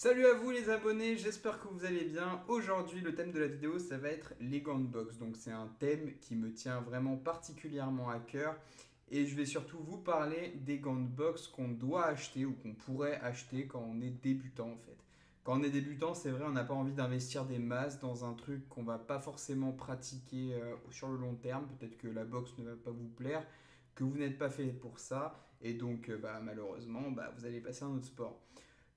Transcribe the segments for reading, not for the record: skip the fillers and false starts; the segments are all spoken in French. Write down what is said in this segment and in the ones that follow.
Salut à vous les abonnés, j'espère que vous allez bien. Aujourd'hui, le thème de la vidéo, ça va être les gants de boxe. Donc c'est un thème qui me tient vraiment particulièrement à cœur. Et je vais surtout vous parler des gants de boxe qu'on doit acheter ou qu'on pourrait acheter quand on est débutant en fait. Quand on est débutant, c'est vrai, on n'a pas envie d'investir des masses dans un truc qu'on va pas forcément pratiquer sur le long terme. Peut-être que la boxe ne va pas vous plaire, que vous n'êtes pas fait pour ça. Et donc malheureusement, vous allez passer à un autre sport.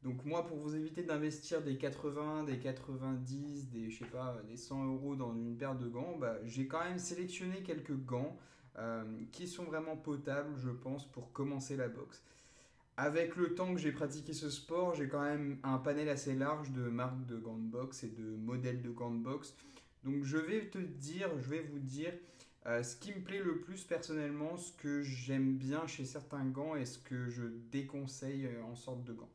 Donc moi, pour vous éviter d'investir des 80, des 90, des, je sais pas, des 100 euros dans une paire de gants, j'ai quand même sélectionné quelques gants qui sont vraiment potables, je pense, pour commencer la boxe. Avec le temps que j'ai pratiqué ce sport, j'ai quand même un panel assez large de marques de gants de boxe et de modèles de gants de boxe. Donc je vais vous dire ce qui me plaît le plus personnellement, ce que j'aime bien chez certains gants et ce que je déconseille en sorte de gants.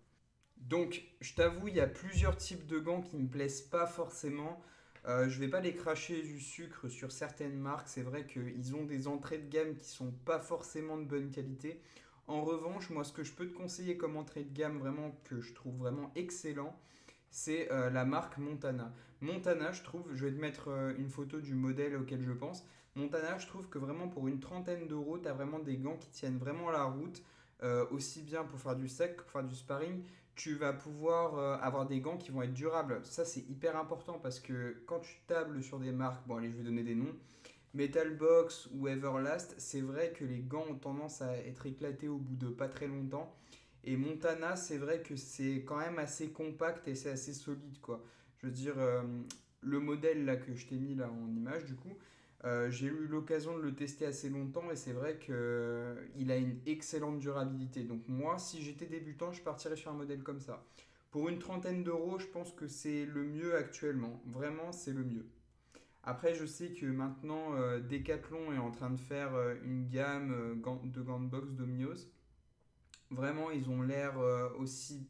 Donc, je t'avoue, il y a plusieurs types de gants qui ne me plaisent pas forcément. Je vais pas les cracher du sucre sur certaines marques. C'est vrai qu'ils ont des entrées de gamme qui sont pas forcément de bonne qualité. En revanche, moi, ce que je peux te conseiller comme entrée de gamme vraiment que je trouve vraiment excellent, c'est la marque Montana. Montana, je trouve, je vais te mettre une photo du modèle auquel je pense. Montana, je trouve que vraiment pour une trentaine d'euros, tu as vraiment des gants qui tiennent vraiment la route, aussi bien pour faire du sec que pour faire du sparring. Tu vas pouvoir avoir des gants qui vont être durables. Ça, c'est hyper important parce que quand tu tables sur des marques, bon, allez, je vais donner des noms, Metalbox ou Everlast, c'est vrai que les gants ont tendance à être éclatés au bout de pas très longtemps. Et Montana, c'est vrai que c'est quand même assez compact et c'est assez solide, quoi. Je veux dire, le modèle là que je t'ai mis là en image, du coup, j'ai eu l'occasion de le tester assez longtemps et c'est vrai qu'il a une excellente durabilité. Donc moi, si j'étais débutant, je partirais sur un modèle comme ça. Pour une trentaine d'euros, je pense que c'est le mieux actuellement. Vraiment, c'est le mieux. Après, je sais que maintenant, Decathlon est en train de faire une gamme de gants de boxe Domino's. Vraiment, ils ont l'air aussi.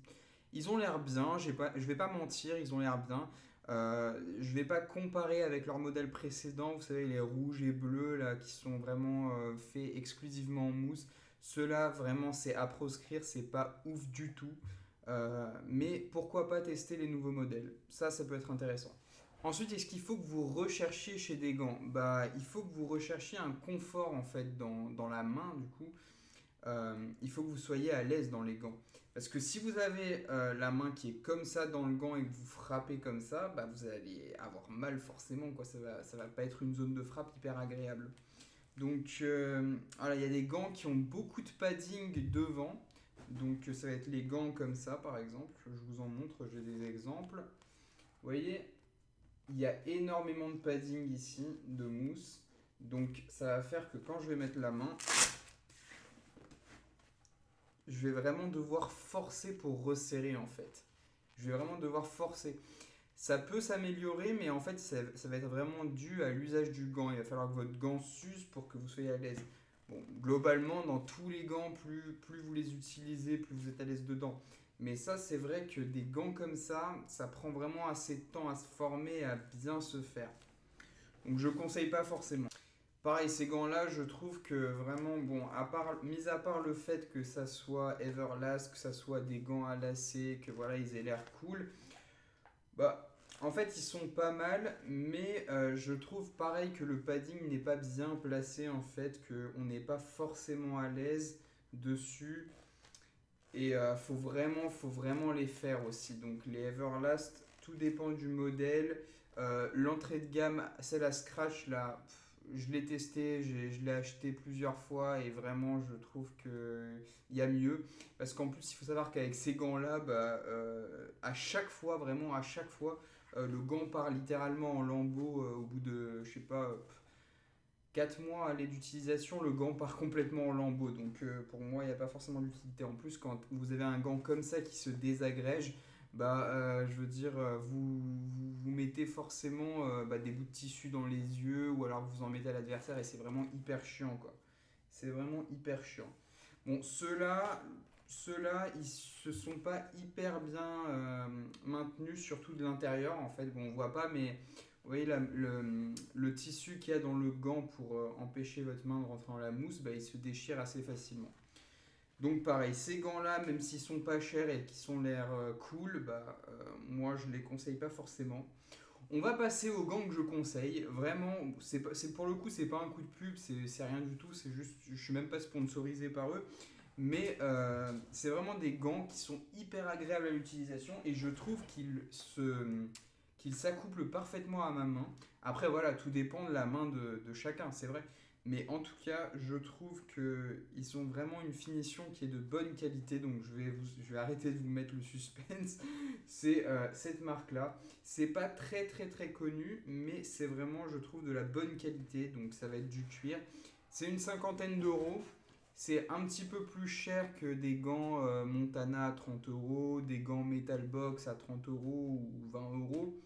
Ils ont l'air bien, je vais pas mentir, ils ont l'air bien. Je vais pas comparer avec leur modèle précédent, vous savez, les rouges et bleus là, qui sont vraiment faits exclusivement en mousse. Ceux-là, vraiment, c'est à proscrire, c'est pas ouf du tout. Mais pourquoi pas tester les nouveaux modèles? Ça peut être intéressant. Ensuite, est-ce qu'il faut que vous recherchiez chez des gants? Il faut que vous recherchiez un confort en fait dans la main du coup. Il faut que vous soyez à l'aise dans les gants. Parce que si vous avez la main qui est comme ça dans le gant et que vous frappez comme ça, vous allez avoir mal forcément. Quoi. Ça va pas être une zone de frappe hyper agréable. Donc voilà, il y a des gants qui ont beaucoup de padding devant. Donc ça va être les gants comme ça par exemple. Je vous en montre, j'ai des exemples. Vous voyez, il y a énormément de padding ici, de mousse. Donc ça va faire que quand je vais mettre la main, je vais vraiment devoir forcer pour resserrer en fait. Je vais vraiment devoir forcer. Ça peut s'améliorer, mais en fait, ça va être vraiment dû à l'usage du gant. Il va falloir que votre gant s'use pour que vous soyez à l'aise. Bon, globalement, dans tous les gants, plus vous les utilisez, plus vous êtes à l'aise dedans. Mais ça, c'est vrai que des gants comme ça prend vraiment assez de temps à se former et à bien se faire. Donc, je ne conseille pas forcément. Pareil, ces gants-là, je trouve que vraiment, bon, mis à part le fait que ça soit Everlast, que ça soit des gants à lacets, que voilà, ils aient l'air cool, bah, en fait, ils sont pas mal, mais je trouve pareil que le padding n'est pas bien placé, en fait, qu'on n'est pas forcément à l'aise dessus, et faut vraiment les faire aussi. Donc, les Everlast, tout dépend du modèle. L'entrée de gamme, celle à scratch, là, je l'ai testé, je l'ai acheté plusieurs fois et vraiment je trouve qu'il y a mieux. Parce qu'en plus, il faut savoir qu'avec ces gants-là, à chaque fois, vraiment à chaque fois, le gant part littéralement en lambeaux au bout de, je sais pas, 4 mois à d'utilisation, le gant part complètement en lambeaux. Donc pour moi, il n'y a pas forcément d'utilité. En plus, quand vous avez un gant comme ça qui se désagrège, je veux dire, vous mettez forcément des bouts de tissu dans les yeux ou alors vous en mettez à l'adversaire et c'est vraiment hyper chiant, quoi. C'est vraiment hyper chiant. Bon, ceux-là, ils se sont pas hyper bien maintenus, surtout de l'intérieur. En fait, bon, on voit pas, mais vous voyez le tissu qu'il y a dans le gant pour empêcher votre main de rentrer dans la mousse, il se déchire assez facilement. Donc pareil, ces gants-là, même s'ils sont pas chers et qu'ils ont l'air cool, moi je les conseille pas forcément. On va passer aux gants que je conseille. Vraiment, pour le coup, c'est pas un coup de pub, c'est rien du tout. C'est juste, je suis même pas sponsorisé par eux. Mais c'est vraiment des gants qui sont hyper agréables à l'utilisation et je trouve qu'ils s'accouplent parfaitement à ma main. Après, voilà, tout dépend de la main de chacun, c'est vrai. Mais en tout cas, je trouve qu'ils ont vraiment une finition qui est de bonne qualité. Donc, je vais arrêter de vous mettre le suspense. C'est cette marque-là. C'est pas très très très connu, mais c'est vraiment, je trouve, de la bonne qualité. Donc, ça va être du cuir. C'est une cinquantaine d'euros. C'est un petit peu plus cher que des gants Montana à 30 euros, des gants Metal Box à 30 euros ou 20 euros.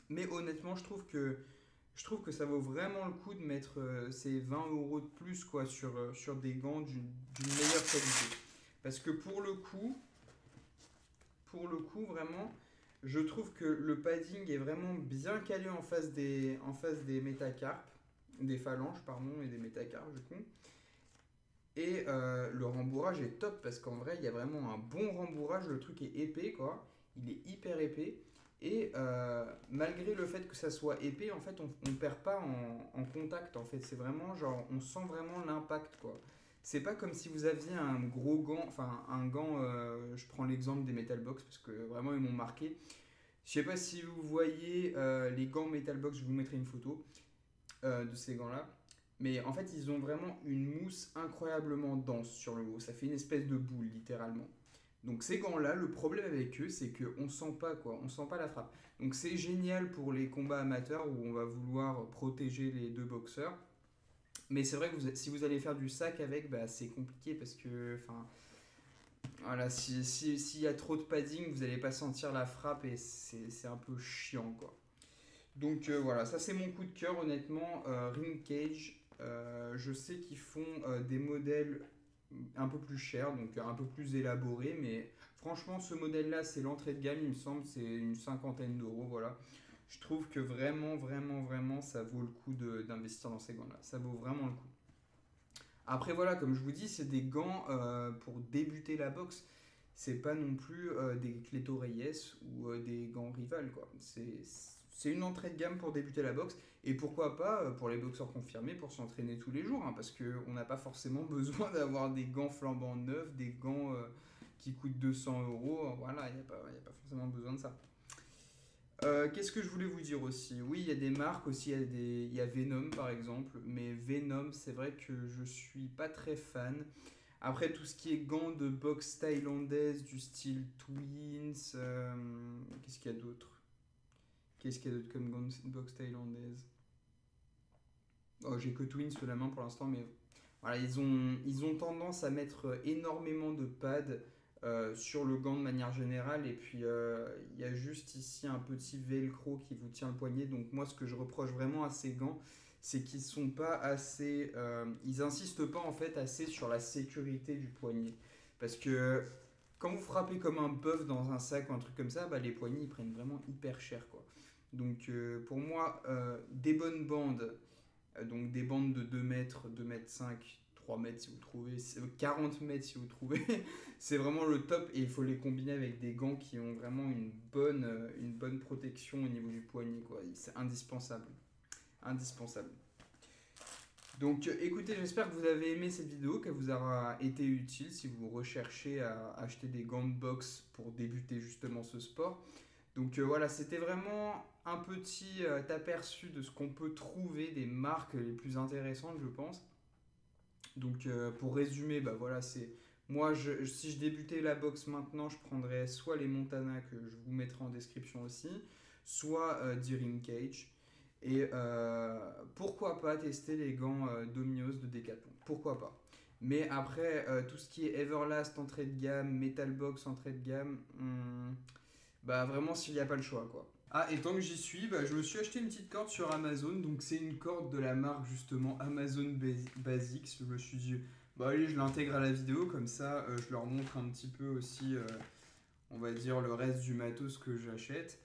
Mais honnêtement, je trouve que ça vaut vraiment le coup de mettre ces 20 euros de plus quoi, sur des gants d'une meilleure qualité. Parce que pour le coup, vraiment, je trouve que le padding est vraiment bien calé en face des métacarpes, des phalanges, pardon, et des métacarpes, du coup. Et le rembourrage est top parce qu'en vrai, il y a vraiment un bon rembourrage. Le truc est épais, quoi. Il est hyper épais. Et malgré le fait que ça soit épais, en fait, on perd pas en contact. En fait, c'est vraiment genre, on sent vraiment l'impact, quoi. C'est pas comme si vous aviez un gros gant, enfin un gant, je prends l'exemple des Metal Box parce que vraiment ils m'ont marqué. Je sais pas si vous voyez les gants Metal Box, je vous mettrai une photo de ces gants-là. Mais en fait, ils ont vraiment une mousse incroyablement dense sur le haut. Ça fait une espèce de boule, littéralement. Donc ces gants-là, le problème avec eux, c'est qu'on sent pas quoi, on sent pas la frappe. Donc c'est génial pour les combats amateurs où on va vouloir protéger les deux boxeurs. Mais c'est vrai que si vous allez faire du sac avec, c'est compliqué parce que, enfin, voilà, s'il y a trop de padding, vous n'allez pas sentir la frappe et c'est un peu chiant quoi. Donc voilà, ça c'est mon coup de cœur honnêtement. Ring Cage, je sais qu'ils font des modèles un peu plus chers, donc un peu plus élaborés, mais franchement ce modèle-là c'est l'entrée de gamme, il me semble, c'est une cinquantaine d'euros, voilà. Je trouve que vraiment, vraiment, vraiment ça vaut le coup d'investir dans ces gants-là, ça vaut vraiment le coup. Après voilà, comme je vous dis, c'est des gants pour débuter la boxe. C'est pas non plus des Cleto Reyes ou des gants Rival quoi. C'est une entrée de gamme pour débuter la boxe et pourquoi pas pour les boxeurs confirmés pour s'entraîner tous les jours hein, parce qu'on n'a pas forcément besoin d'avoir des gants flambant neufs, des gants qui coûtent 200 euros. Voilà, il n'y a pas forcément besoin de ça. Qu'est-ce que je voulais vous dire aussi? Oui, il y a des marques aussi, il y a Venom par exemple, mais Venom, c'est vrai que je suis pas très fan. Après, tout ce qui est gants de boxe thaïlandaise du style Twins, qu'est-ce qu'il y a d'autre? Qu'est-ce qu'il y a d'autre comme gants de boxe thaïlandaise? Oh, j'ai que Twins sous la main pour l'instant, mais voilà, ils ont tendance à mettre énormément de pads sur le gant de manière générale. Et puis, il y a juste ici un petit velcro qui vous tient le poignet. Donc, moi, ce que je reproche vraiment à ces gants, c'est qu'ils sont pas assez. Ils insistent pas en fait assez sur la sécurité du poignet. Parce que quand vous frappez comme un bœuf dans un sac ou un truc comme ça, les poignets ils prennent vraiment hyper cher quoi. Donc, pour moi, des bonnes bandes donc des bandes de 2 mètres, 2 mètres 5, 3 mètres si vous trouvez, 40 mètres si vous trouvez, c'est vraiment le top et il faut les combiner avec des gants qui ont vraiment une bonne protection au niveau du poignet, quoi. C'est indispensable. Indispensable. Donc écoutez, j'espère que vous avez aimé cette vidéo, qu'elle vous aura été utile si vous recherchez à acheter des gants de boxe pour débuter justement ce sport. Donc voilà, c'était vraiment un petit aperçu de ce qu'on peut trouver des marques les plus intéressantes, je pense. Donc pour résumer, voilà, c'est moi si je débutais la boxe maintenant, je prendrais soit les Montana que je vous mettrai en description aussi, soit Ring Cage. Et pourquoi pas tester les gants Domios de Decathlon, pourquoi pas. Mais après, tout ce qui est Everlast entrée de gamme, Metal Box entrée de gamme, vraiment s'il n'y a pas le choix quoi. Ah et tant que j'y suis, je me suis acheté une petite corde sur Amazon, donc c'est une corde de la marque justement Amazon Basics. Je me suis dit, allez je l'intègre à la vidéo, comme ça je leur montre un petit peu aussi, on va dire le reste du matos que j'achète.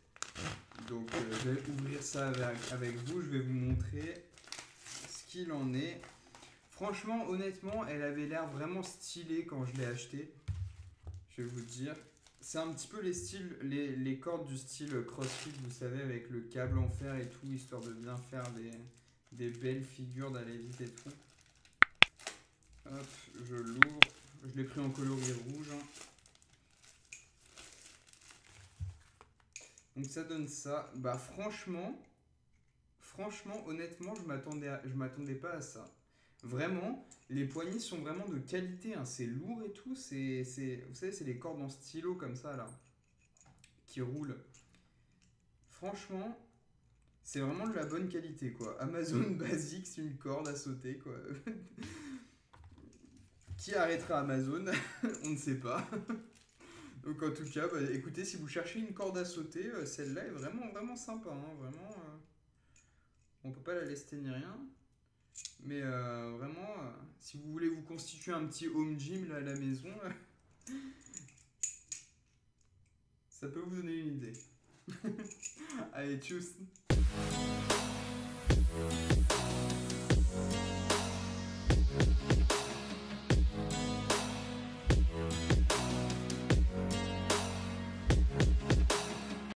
Donc je vais ouvrir ça avec vous, je vais vous montrer ce qu'il en est. Franchement, honnêtement, elle avait l'air vraiment stylée quand je l'ai achetée. Je vais vous dire. C'est un petit peu les cordes du style CrossFit, vous savez, avec le câble en fer et tout, histoire de bien faire des belles figures d'aller vite et tout. Hop, je l'ouvre. Je l'ai pris en coloris rouge. Donc ça donne ça. Bah franchement, honnêtement, je m'attendais pas à ça. Vraiment, les poignées sont vraiment de qualité, hein. C'est lourd et tout. Vous savez, c'est les cordes en stylo comme ça là, qui roulent. Franchement, c'est vraiment de la bonne qualité quoi. Amazon Basics, une corde à sauter quoi. Qui arrêtera Amazon? On ne sait pas. Donc en tout cas, bah, écoutez, si vous cherchez une corde à sauter, celle-là est vraiment vraiment sympa, hein. Vraiment, on peut pas la lester ni rien. Mais vraiment, si vous voulez vous constituer un petit home gym là, à la maison, ça peut vous donner une idée. Allez, tchuss!